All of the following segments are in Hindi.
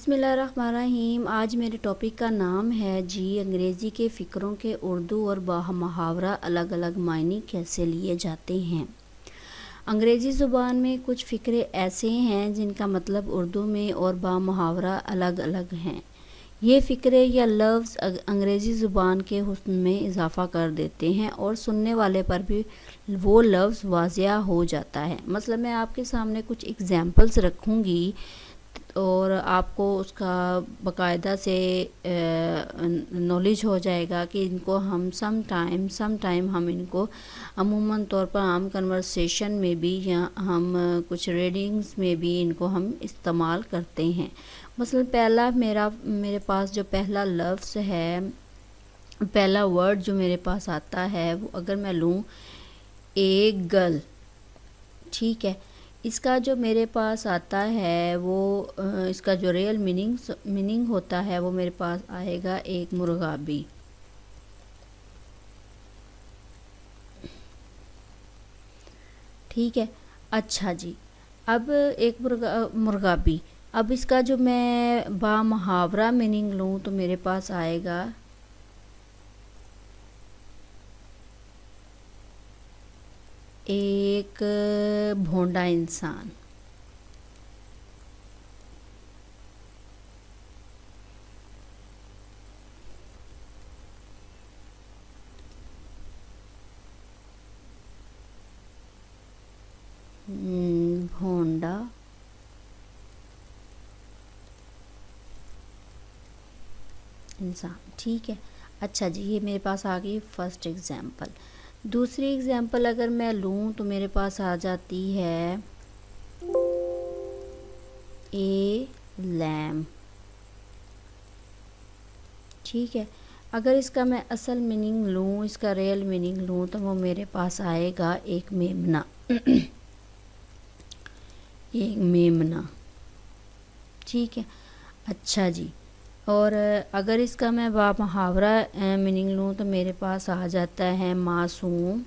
बिस्मिल्लाहिर्रहमानिर्रहीम। आज मेरे टॉपिक का नाम है जी अंग्रेज़ी के फ़िक्रों के उर्दू और मुहावरा अलग अलग मायने कैसे लिए जाते हैं। अंग्रेज़ी ज़ुबान में कुछ फ़िक्रे ऐसे हैं जिनका मतलब उर्दू में और मुहावरा अलग अलग हैं। ये फ़िक्रे या लफ्ज़ अंग्रेज़ी ज़ुबान के हुस्न में इजाफ़ा कर देते हैं और सुनने वाले पर भी वो लफ्ज़ वाज़िया हो जाता है। मतलब मैं आपके सामने कुछ एग्ज़ाम्पल्स रखूँगी और आपको उसका बाकायदा से नॉलेज हो जाएगा कि इनको हम सम टाइम हम इनको अमूमन तौर पर आम कन्वर्सेशन में भी या हम कुछ रीडिंग्स में भी इनको हम इस्तेमाल करते हैं। मसलन मेरे पास जो पहला लफ्ज़ है, पहला वर्ड जो मेरे पास आता है वो अगर मैं लूँ एक गर्ल, ठीक है। इसका जो मेरे पास आता है वो इसका जो रियल मीनिंग होता है वो मेरे पास आएगा एक मुर्गाबी। ठीक है, अच्छा जी। अब एक मुर्गाबी, अब इसका जो मैं मुहावरा मीनिंग लूँ तो मेरे पास आएगा एक भोंडा इंसान। भोंडा इंसान, ठीक है। अच्छा जी, ये मेरे पास आ गई फर्स्ट एग्जाम्पल। दूसरी एग्जाम्पल अगर मैं लूँ तो मेरे पास आ जाती है ए लैम, ठीक है। अगर इसका मैं असल मीनिंग लूँ, इसका रियल मीनिंग लूँ तो वो मेरे पास आएगा एक मेमना। एक मेमना, ठीक है। अच्छा जी, और अगर इसका मैं मुहावरा मीनिंग लूँ तो मेरे पास आ जाता है मासूम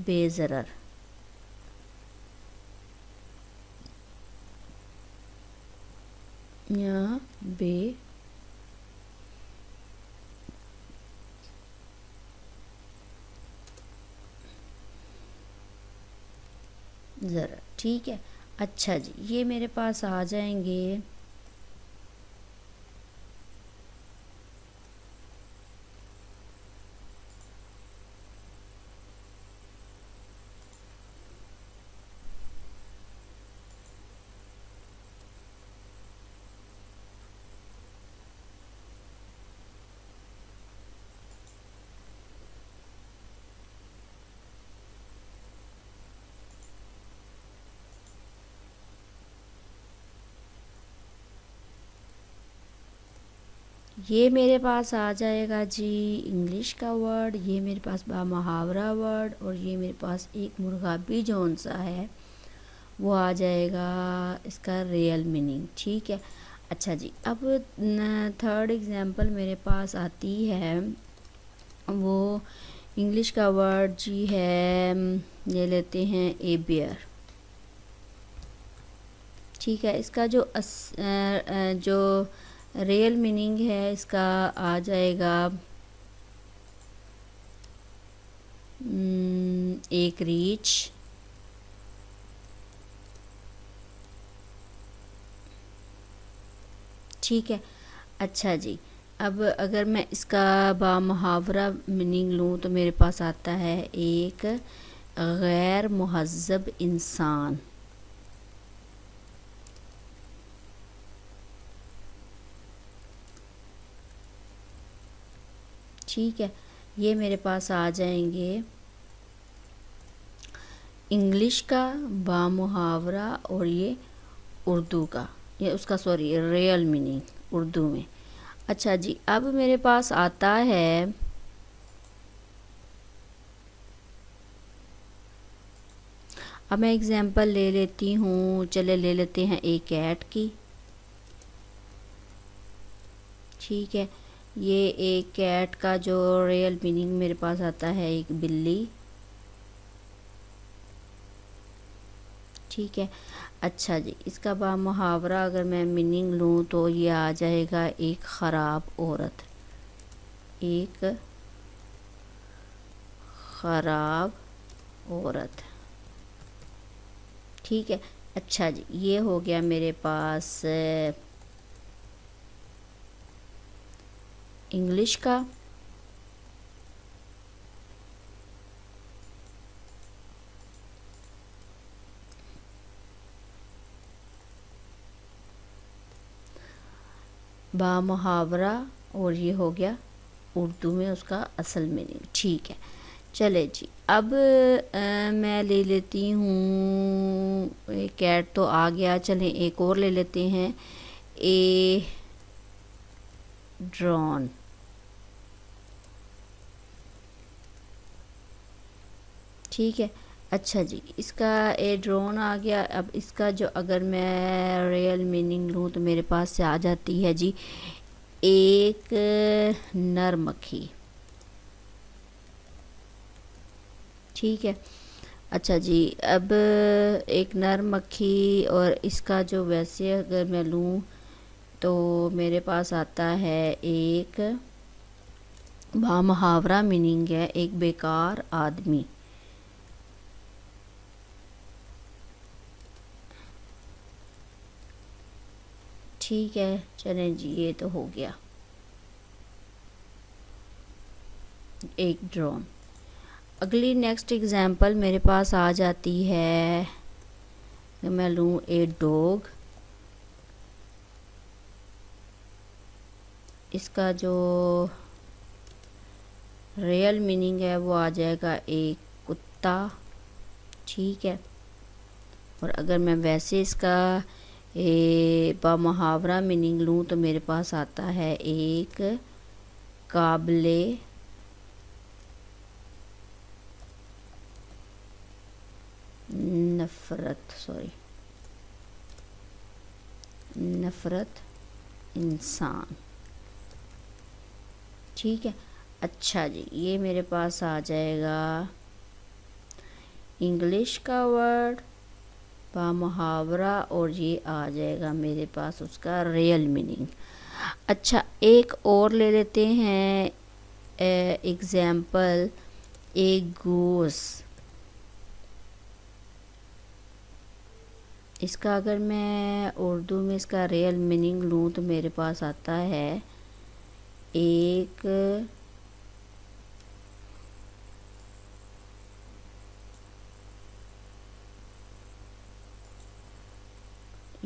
बेज़रर। या बे ज़रा, ठीक है। अच्छा जी, ये मेरे पास आ जाएंगे ये मेरे पास आ जाएगा जी इंग्लिश का वर्ड, ये मेरे पास मुहावरा वर्ड, और ये मेरे पास एक मुर्गाबी जौन सा है वो आ जाएगा इसका रियल मीनिंग, ठीक है। अच्छा जी, अब थर्ड एग्जांपल मेरे पास आती है, वो इंग्लिश का वर्ड जी है, ये लेते हैं ए बियर, ठीक है। इसका जो रियल मीनिंग है इसका आ जाएगा एक रीच, ठीक है। अच्छा जी, अब अगर मैं इसका मुहावरा मीनिंग लूँ तो मेरे पास आता है एक गैर मुहज़्ज़ब इंसान, ठीक है। ये मेरे पास आ जाएंगे इंग्लिश का मुहावरा और ये उर्दू का, ये उसका सॉरी रियल मीनिंग उर्दू में। अच्छा जी, अब मेरे पास आता है अब मैं एग्जांपल ले लेती हूँ, चले ले लेते हैं एक कैट की, ठीक है। ये एक कैट का जो रियल मीनिंग मेरे पास आता है एक बिल्ली, ठीक है। अच्छा जी, इसका बा मुहावरा अगर मैं मीनिंग लूँ तो ये आ जाएगा एक ख़राब औरत। एक ख़राब औरत। ठीक है। अच्छा जी, ये हो गया मेरे पास इंग्लिश का। बा मुहावरा, और ये हो गया उर्दू में उसका असल मीनिंग। ठीक है, चले जी। अब मैं ले लेती हूँ, कैट तो आ गया, चलें एक और ले लेते हैं, ए ड्रॉन। ठीक है। अच्छा जी, इसका ए ड्रोन आ गया। अब इसका जो अगर मैं रियल मीनिंग लूँ तो मेरे पास से आ जाती है जी एक नर मक्खी। ठीक है। अच्छा जी, अब एक नर मक्खी, और इसका जो वैसे अगर मैं लूँ तो मेरे पास आता है एक मुहावरा मीनिंग है एक बेकार आदमी। ठीक है, चलें जी, ये तो हो गया एक ड्रोन। अगली नेक्स्ट एग्जांपल मेरे पास आ जाती है, मैं लूँ ए डॉग। इसका जो रियल मीनिंग है वो आ जाएगा एक कुत्ता। ठीक है। और अगर मैं वैसे इसका मुहावरा मीनिंग लूँ तो मेरे पास आता है एक काबिले नफ़रत इंसान। ठीक है। अच्छा जी, ये मेरे पास आ जाएगा इंग्लिश का वर्ड बा मुहावरा, और ये आ जाएगा मेरे पास उसका रियल मीनिंग। अच्छा, एक और ले लेते हैं एग्जाम्पल, एक गूस। इसका अगर मैं उर्दू में इसका रियल मीनिंग लूँ तो मेरे पास आता है एक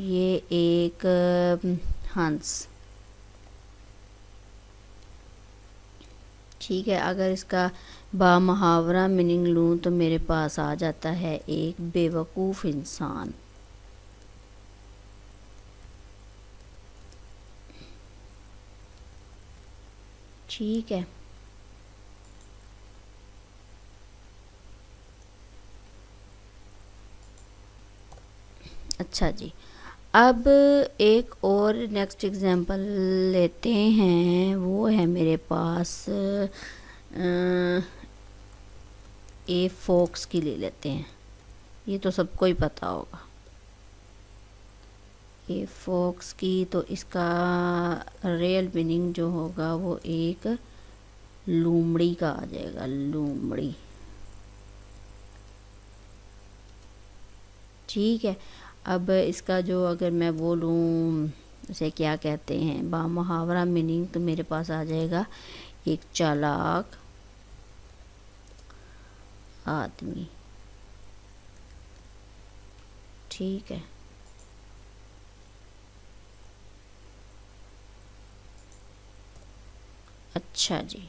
ये एक हंस। ठीक है। अगर इसका बा मुहावरा मीनिंग लूँ तो मेरे पास आ जाता है एक बेवकूफ़ इंसान। ठीक है। अच्छा जी, अब एक और नेक्स्ट एग्जांपल लेते हैं, वो है मेरे पास ए फॉक्स की ले लेते हैं। ये तो सबको ही पता होगा ए फॉक्स की, तो इसका रियल मीनिंग जो होगा वो एक लोमड़ी का आ जाएगा, लोमड़ी। ठीक है। अब इसका जो अगर मैं बोलूँ उसे क्या कहते हैं बा मुहावरा मीनिंग, तो मेरे पास आ जाएगा एक चालाक आदमी। ठीक है। अच्छा जी,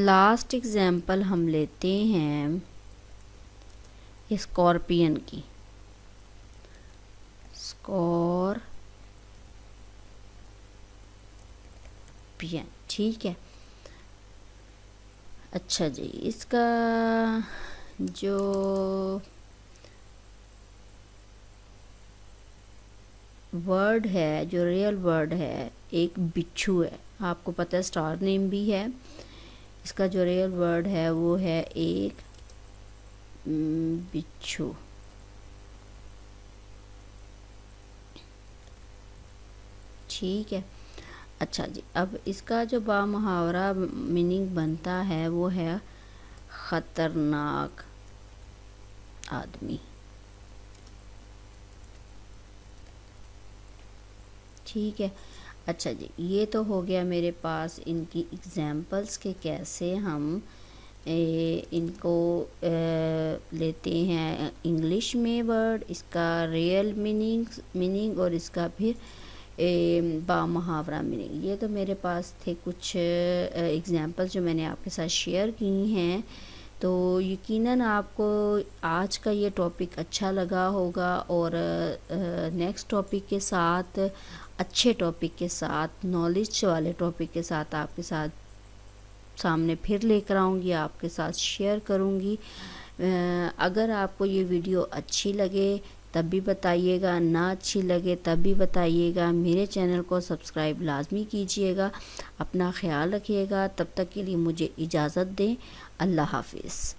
लास्ट एग्जाम्पल हम लेते हैं स्कॉर्पियन की। स्कॉर्पियन। ठीक है। अच्छा जी, इसका जो वर्ड है, जो रियल वर्ड है, एक बिच्छू है। आपको पता है स्टार नेम भी है। इसका जो रियल वर्ड है वो है एक बिच्छू। ठीक है। अच्छा जी, अब इसका जो बामुहावरा मीनिंग बनता है वो है ख़तरनाक आदमी। ठीक है। अच्छा जी, ये तो हो गया मेरे पास इनकी एग्जाम्पल्स के कैसे हम इनको लेते हैं इंग्लिश में वर्ड, इसका रियल मीनिंग और इसका फिर बामुहावरा मीनिंग। ये तो मेरे पास थे कुछ एग्जाम्पल जो मैंने आपके साथ शेयर की हैं। तो यकीनन आपको आज का ये टॉपिक अच्छा लगा होगा और नेक्स्ट टॉपिक के साथ, अच्छे टॉपिक के साथ, नॉलेज वाले टॉपिक के साथ आपके साथ सामने फिर लेकर आऊँगी, आपके साथ शेयर करूँगी। अगर आपको ये वीडियो अच्छी लगे तब भी बताइएगा, ना अच्छी लगे तब भी बताइएगा। मेरे चैनल को सब्सक्राइब लाजमी कीजिएगा। अपना ख्याल रखिएगा। तब तक के लिए मुझे इजाज़त दें। अल्लाह हाफिज़।